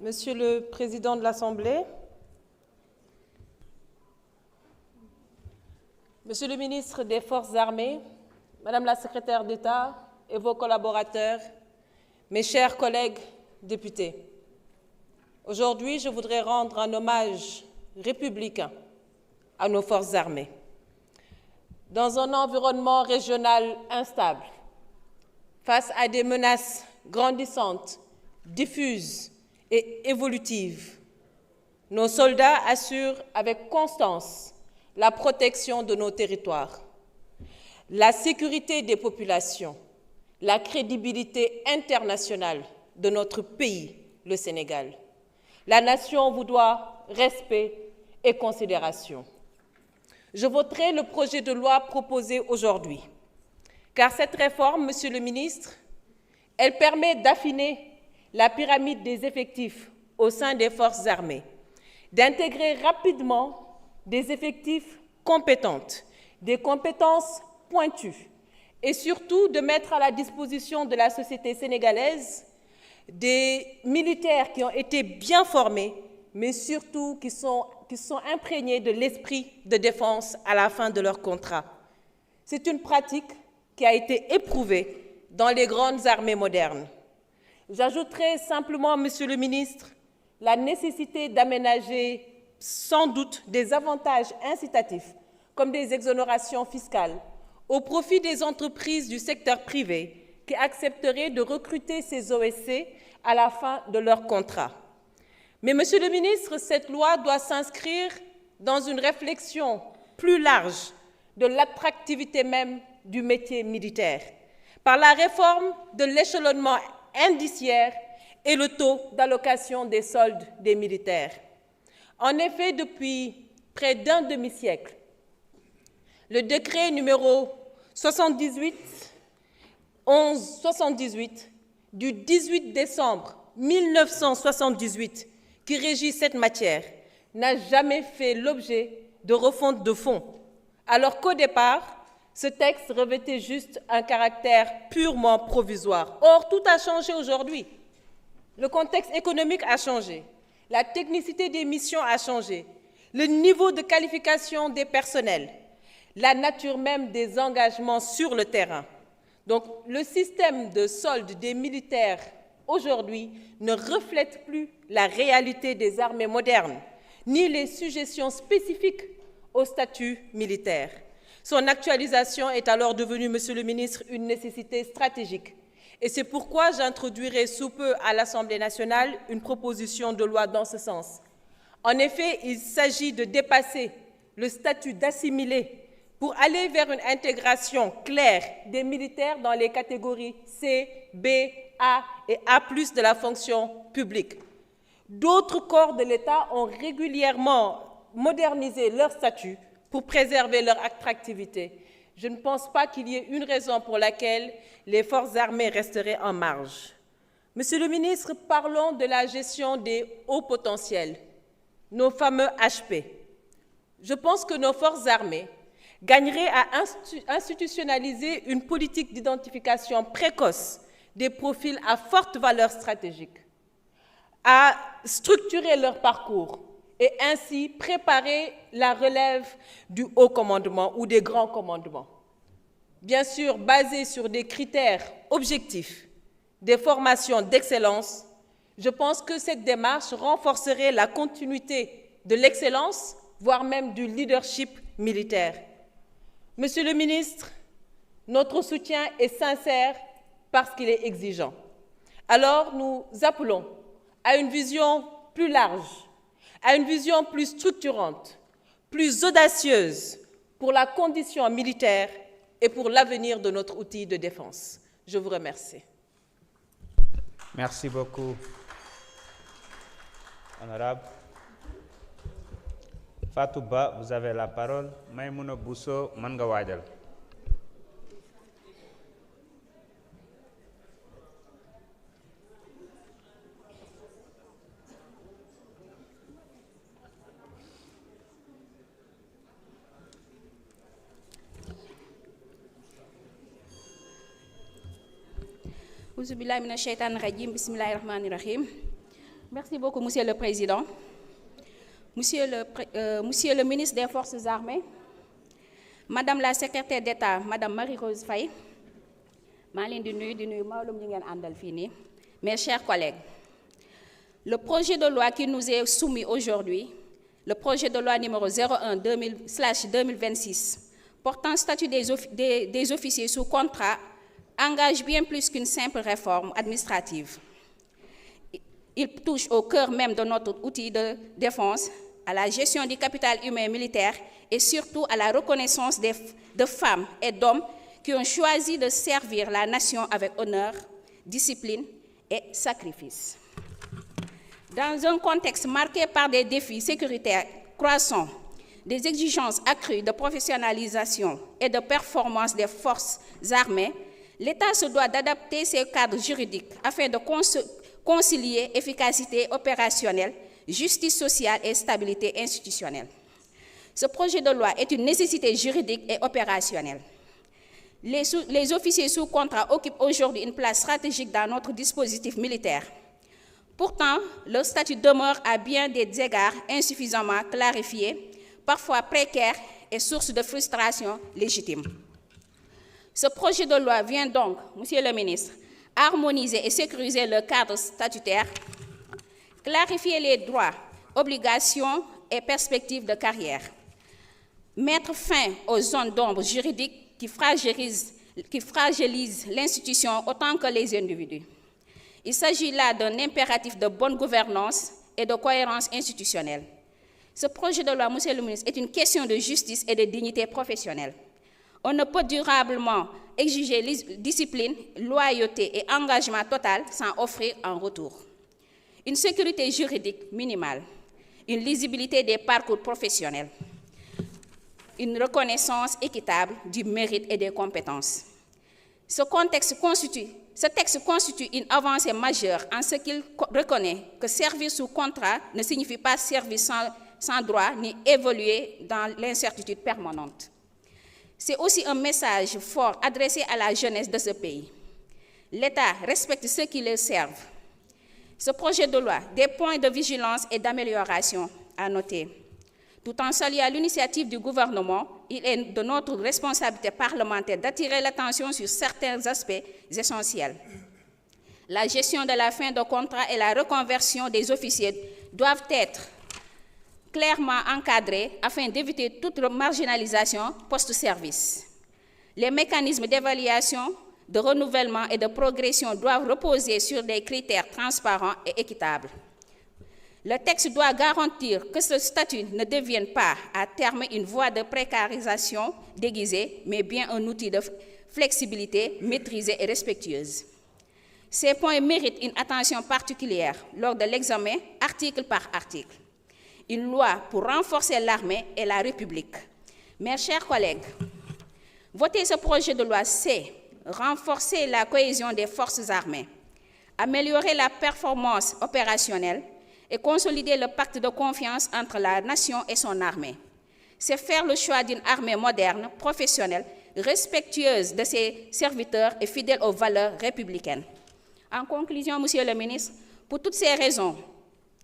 Monsieur le Président de l'Assemblée, Monsieur le ministre des Forces armées, Madame la Secrétaire d'État et vos collaborateurs, mes chers collègues députés, aujourd'hui, je voudrais rendre un hommage républicain à nos forces armées. Dans un environnement régional instable, face à des menaces grandissantes, diffuses et évolutives, nos soldats assurent avec constance la protection de nos territoires, la sécurité des populations, la crédibilité internationale de notre pays, le Sénégal. La nation vous doit respect et considération. Je voterai le projet de loi proposé aujourd'hui, car cette réforme, Monsieur le ministre, elle permet d'affiner la pyramide des effectifs au sein des forces armées, d'intégrer rapidement des effectifs compétentes, des compétences pointues, et surtout de mettre à la disposition de la société sénégalaise des militaires qui ont été bien formés, mais surtout qui sont imprégnés de l'esprit de défense à la fin de leur contrat. C'est une pratique qui a été éprouvée dans les grandes armées modernes. J'ajouterai simplement, Monsieur le ministre, la nécessité d'aménager sans doute des avantages incitatifs, comme des exonérations fiscales, au profit des entreprises du secteur privé qui accepteraient de recruter ces OSC à la fin de leur contrat. Mais, Monsieur le ministre, cette loi doit s'inscrire dans une réflexion plus large de l'attractivité même du métier militaire, par la réforme de l'échelonnement indiciaire et le taux d'allocation des soldes des militaires. En effet, depuis près d'un demi-siècle, le décret numéro 78/1178 du 18 décembre 1978 qui régit cette matière n'a jamais fait l'objet de refonte de fond, alors qu'au départ, ce texte revêtait juste un caractère purement provisoire. Or, tout a changé aujourd'hui. Le contexte économique a changé, la technicité des missions a changé, le niveau de qualification des personnels, la nature même des engagements sur le terrain. Donc, le système de solde des militaires aujourd'hui ne reflète plus la réalité des armées modernes, ni les sujétions spécifiques au statut militaire. Son actualisation est alors devenue, Monsieur le ministre, une nécessité stratégique. Et c'est pourquoi j'introduirai sous peu à l'Assemblée nationale une proposition de loi dans ce sens. En effet, il s'agit de dépasser le statut d'assimilé pour aller vers une intégration claire des militaires dans les catégories C, B, A et A+ de la fonction publique. D'autres corps de l'État ont régulièrement modernisé leur statut pour préserver leur attractivité. Je ne pense pas qu'il y ait une raison pour laquelle les forces armées resteraient en marge. Monsieur le ministre, parlons de la gestion des hauts potentiels, nos fameux HP. Je pense que nos forces armées gagneraient à institutionnaliser une politique d'identification précoce des profils à forte valeur stratégique, à structurer leur parcours et ainsi préparer la relève du haut commandement ou des grands commandements. Bien sûr, basé sur des critères objectifs, des formations d'excellence, je pense que cette démarche renforcerait la continuité de l'excellence, voire même du leadership militaire. Monsieur le ministre, notre soutien est sincère parce qu'il est exigeant. Alors, nous appelons à une vision plus large, à une vision plus structurante, plus audacieuse pour la condition militaire et pour l'avenir de notre outil de défense. Je vous remercie. Merci beaucoup, honorable. Fatou Ba, vous avez la parole. Maïmouna Bousso, Manga Wadjal. Auzubillahi minash shaitanir rajim, bismillahir rahmanir rahim. Merci beaucoup, Monsieur le Président. Monsieur le ministre des Forces armées, Madame la secrétaire d'État, Madame Marie-Rose Faye, mes chers collègues, le projet de loi qui nous est soumis aujourd'hui, le projet de loi numéro 01/2026, portant statut des officiers sous contrat, engage bien plus qu'une simple réforme administrative. Il touche au cœur même de notre outil de défense, à la gestion du capital humain et militaire et surtout à la reconnaissance de femmes et d'hommes qui ont choisi de servir la nation avec honneur, discipline et sacrifice. Dans un contexte marqué par des défis sécuritaires croissants, des exigences accrues de professionnalisation et de performance des forces armées, l'État se doit d'adapter ses cadres juridiques afin de concilier efficacité opérationnelle, justice sociale et stabilité institutionnelle. Ce projet de loi est une nécessité juridique et opérationnelle. Les officiers sous contrat occupent aujourd'hui une place stratégique dans notre dispositif militaire. Pourtant, leur statut demeure à bien des égards insuffisamment clarifié, parfois précaire et source de frustration légitime. Ce projet de loi vient donc, Monsieur le ministre, harmoniser et sécuriser le cadre statutaire, clarifier les droits, obligations et perspectives de carrière, mettre fin aux zones d'ombre juridiques qui fragilisent l'institution autant que les individus. Il s'agit là d'un impératif de bonne gouvernance et de cohérence institutionnelle. Ce projet de loi, Monsieur le ministre, est une question de justice et de dignité professionnelle. On ne peut durablement exiger discipline, loyauté et engagement total sans offrir en retour une sécurité juridique minimale, une lisibilité des parcours professionnels, une reconnaissance équitable du mérite et des compétences. Ce texte constitue une avancée majeure en ce qu'il reconnaît que servir sous contrat ne signifie pas servir sans droit ni évoluer dans l'incertitude permanente. C'est aussi un message fort adressé à la jeunesse de ce pays. L'État respecte ceux qui le servent. Ce projet de loi, des points de vigilance et d'amélioration à noter. Tout en saluant l'initiative du gouvernement, il est de notre responsabilité parlementaire d'attirer l'attention sur certains aspects essentiels. La gestion de la fin de contrat et la reconversion des officiers doivent être clairement encadrés afin d'éviter toute marginalisation post-service. Les mécanismes d'évaluation, de renouvellement et de progression doivent reposer sur des critères transparents et équitables. Le texte doit garantir que ce statut ne devienne pas à terme une voie de précarisation déguisée, mais bien un outil de flexibilité maîtrisée et respectueuse. Ces points méritent une attention particulière lors de l'examen article par article. Une loi pour renforcer l'armée et la République. Mes chers collègues, voter ce projet de loi, c'est renforcer la cohésion des forces armées, améliorer la performance opérationnelle et consolider le pacte de confiance entre la nation et son armée. C'est faire le choix d'une armée moderne, professionnelle, respectueuse de ses serviteurs et fidèle aux valeurs républicaines. En conclusion, Monsieur le ministre, pour toutes ces raisons,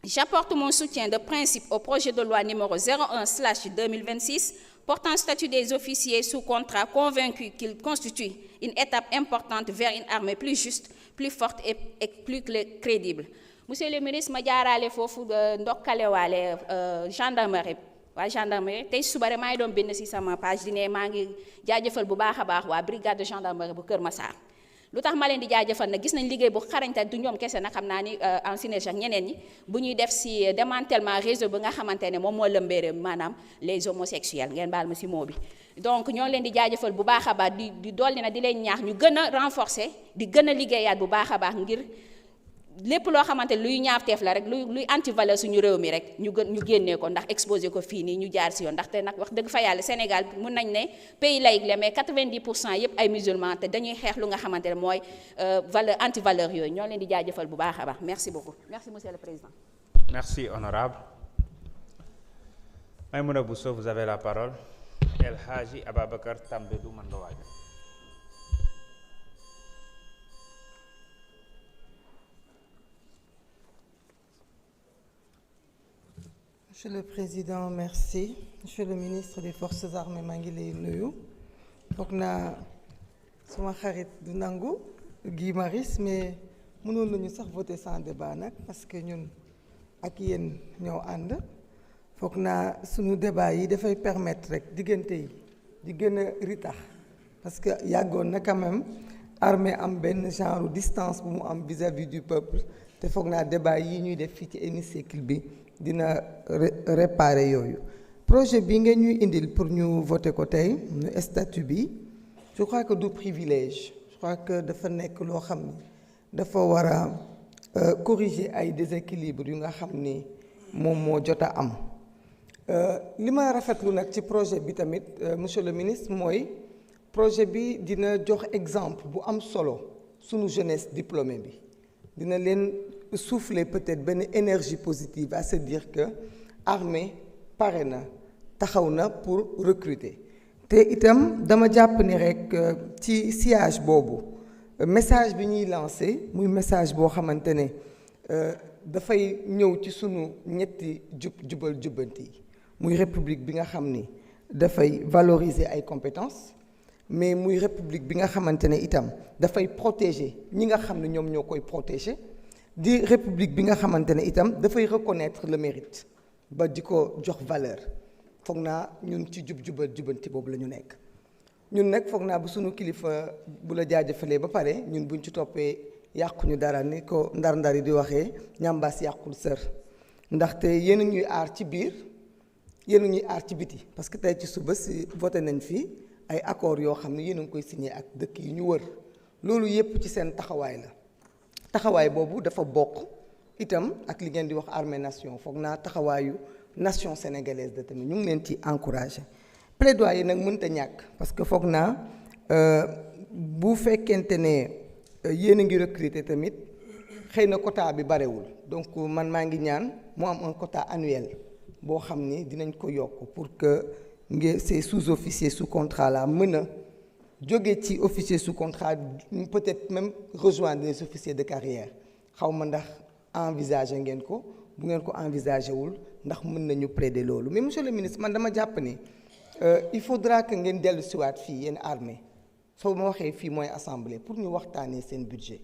j'apporte mon soutien de principe au projet de loi numéro 01/2026 portant statut des officiers sous contrat, convaincu qu'il constitue une étape importante vers une armée plus juste, plus forte et plus crédible. Monsieur le ministre, ma jaarale fofu ndokkale waale gendarmerie waa gendarmerie tey suba rek maa ngi doon bind ci sama page di ne maa ngi jaajëfal bu baax a baax waa brigade de gendarmerie bu Kër Massar. lu tax ma leen di jaajëfal nag gis nañ liggéey bu xarañte du ñoom kese nag xam naa ni en synergie ak ñeneen ñi bu ñuy def ci démantèlement réseau bi nga xamante ne moom moo lëmbee maanaam les homosexuels ngeen baal ma ci moo bi. donc ñoo leen di jaajëfal bu baax a baax di dolli na di leen ñaax ñu gën a renforcer di gën a liggéeyaat bu baax a baax ngir lépp loo xamante luy ñaawteef la rek luy anti valeur suñu réew mi rek ñu génnee ko ndax exposé ko fii nii ñu jaar ci yoon ndaxte nag wax dëgg fa yàlla Sénégal mun nañ ne pays laïque la mais 90% yëpp ay musulmans te dañuy xeex lu nga xamante ne mooy valeur anti valeur yooyu ñoo leen di jaajëfal bu baax a baax merci beaucoup merci monsieur le président. Merci honorable. Maïmouna Bousso, vous avez la parole. El Hadji Ababacar Tambédou Mandowaja. Monsieur le Président, merci. Monsieur le ministre des Forces armées maa ngi lay nuyu. foog naa suma xarit du nangu Guy Marius mais mënoon nañu sax voter sans débat nag parce que ñun ak yéen ñoo ànd. foog naa sunu débat yi dafay permettre rek diggante yi di gën a ritax parce que yàggoon na quand même armée am benn genre distance bu mu am vis-à-vis du peuple te foog naa débat yi ñuy def fii ci hémicycle bi dina réparer yooyu. projet bi nga ñuy indil pour ñu voter ko tey ñu statut bi je crois que du privilège je crois que dafa nekk loo xam ni dafa war a corriger ay déséquilibre yu nga xam ni moom moo jot a am. li ma rafetlu nag ci projet bi tamit monsieur le ministre mooy projet bi dina jox exemple bu am solo sunu jeunesse diplômée bi dina leen souffler peut-être benn énergie positive à se dire que armée pare na taxaw na pour recruter te itam dama jàpp ni rek ci sillage boobu message bi ñuy lancé muy message boo xamante ne dafay ñëw ci sunu ñetti jubal jubbanti yi muy république bi nga xam ni dafay valoriser ay compétences mais muy république bi nga xamante ne itam dafay protéger ñi nga xam ne ñoom ñoo koy protéger di république bi nga xamante ne itam dafay reconnaître le mérite ba di ko jox valeur foog naa ñun ci jubal jubbanti boobu la ñu nekk. ñun nag foog naa bu sunu kilifa bu la jaajëfalee ba pare ñun buñ ci toppee yàquñu dara ni ko ndar-ndar yi di waxee ñambaas yàqul sër ndaxte yéen a ñuy aar ci biir. yéen ñuy aar ci biti parce que tey ci suba si voté nañ fi ay accords yoo xam ne yéen a ngi koy signé ak dëkk yi ñu wër loolu yépp ci seen taxawaay la taxawaay boobu dafa bokk itam ak li ngeen di wax armée nation foog naa taxawaayu nation sénégalaise de tamit ñu ngi leen ci encouragé plaidoyer nag mënta ñàkk parce que foog naa bu fekkente ne yéen a ngi recruter tamit xëy na quota bi barewul donc man maa ngi ñaan mu am un quota annuel boo xam ni dinañ ko yokk pour que ces sous-officiers sous contrat là mën a jóge ci officier sous contrat peut-être même rejoindre les officiers de carrière xaw ma ndax envisager ngeen ko bu ngeen ko envisager wul ndax mën nañu plaider loolu mais monsieur le ministre man dama jàpp ni il faudra que ngeen dellu siwaat fii yéen armée soo ma waxee fii mooy assemblée pour ñu waxtaanee seen budget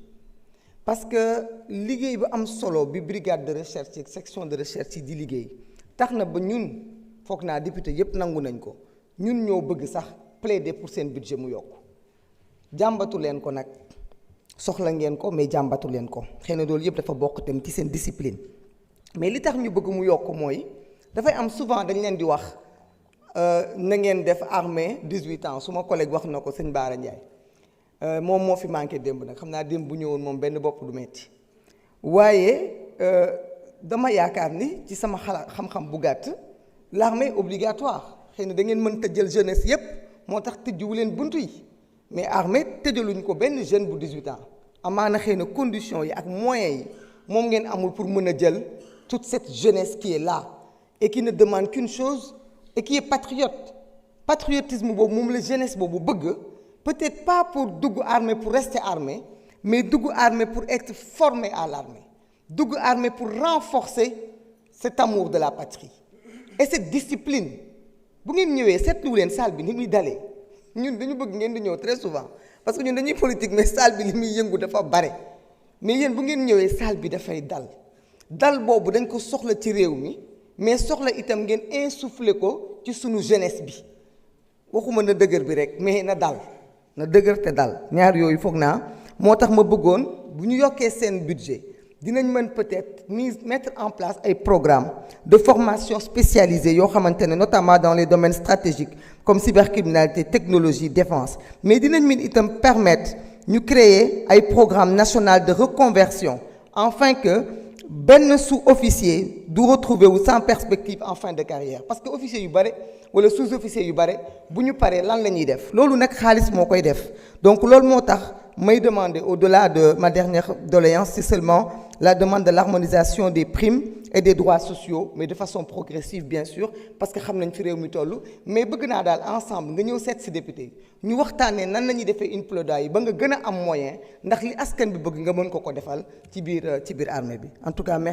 parce que liggéey bu am solo bi brigade de recherche ak section de recherche yi di liggéey tax na ba ñun foog naa député yépp nangu nañ ko ñun ñoo bëgg sax plaider pour seen budget mu yokk jàmbatu leen ko nag soxla ngeen ko mais jàmbatu leen ko xëy na loolu yépp dafa bokk tam ci seen discipline mais li tax ñu bëgg mu yokk mooy dafay am souvent dañ leen di wax na ngeen def armée 18 ans su ma collègue wax na ko sëñ Baara Ndiaye moom moo fi manqué démb nag xam naa démb bu ñëwoon moom benn bopp du metti waaye dama yaakaar ni ci sama xalaat xam-xam bu gàtt l'armée obligatoire xëy na da ngeen mën tëjal jeunesse yépp moo tax tëjjuwu leen buntu yi mais armée tëjaluñ ko benn jeune bu 18 ans amaana xëy na conditions yi ak moyens yi moom ngeen amul pour mën a jël toute cette jeunesse qui est là et qui ne demande qu'une chose et qui est patriote patriotisme boobu moom la jeunesse boobu bëgg peut-être pas pour dugg armée pour rester armée mais dugg armée pour être formé à l'armée dugg armée pour renforcer cet amour de la patrie et cette discipline bu ngeen ñëwee seetlu leen salle bi ni muy dalee ñun dañu bëgg ngeen di ñëw très souvent parce que ñun dañuy politique mais salle bi li muy yëngu dafa bare mais yéen bu ngeen ñëwee salle bi dafay dal boobu dañ ko soxla ci réew mi mais soxla itam ngeen insuffler ko ci sunu jeunesse bi waxuma na dëgër bi rek mais na dëgër te dal ñaar yooyu foog naa moo tax ma bëggoon bu ñu yokkee seen budget dinañ mën peut-être mettre en place ay programmes de formation spécialisée yoo xamante ne notamment dans les domaines stratégiques comme cybercriminalité technologie défense mais dinañ mën itam permettre ñu créer ay programme national de reconversion afin que benn sous-officier du retrouver wu sans perspective en fin de carrière parce que officier yu bare wala sous-officier yu bare bu ñu paree lan la ñuy def loolu nag xaalis moo koy def donc loolu moo tax may demander au-delà de ma dernière doléance c'est seulement la demande de l'harmonisation des primes et des droits sociaux mais de façon progressive bien sûr parce que xam nañ fi réew mi toll mais bëgg naa daal ensemble nga ñëw seet si député ñu waxtaanee nan la ñuy defee une plaidoyer ba nga gën a am moyen ndax li askan bi bëgg nga mën ko defal ci biir armée bi en tout cas merci.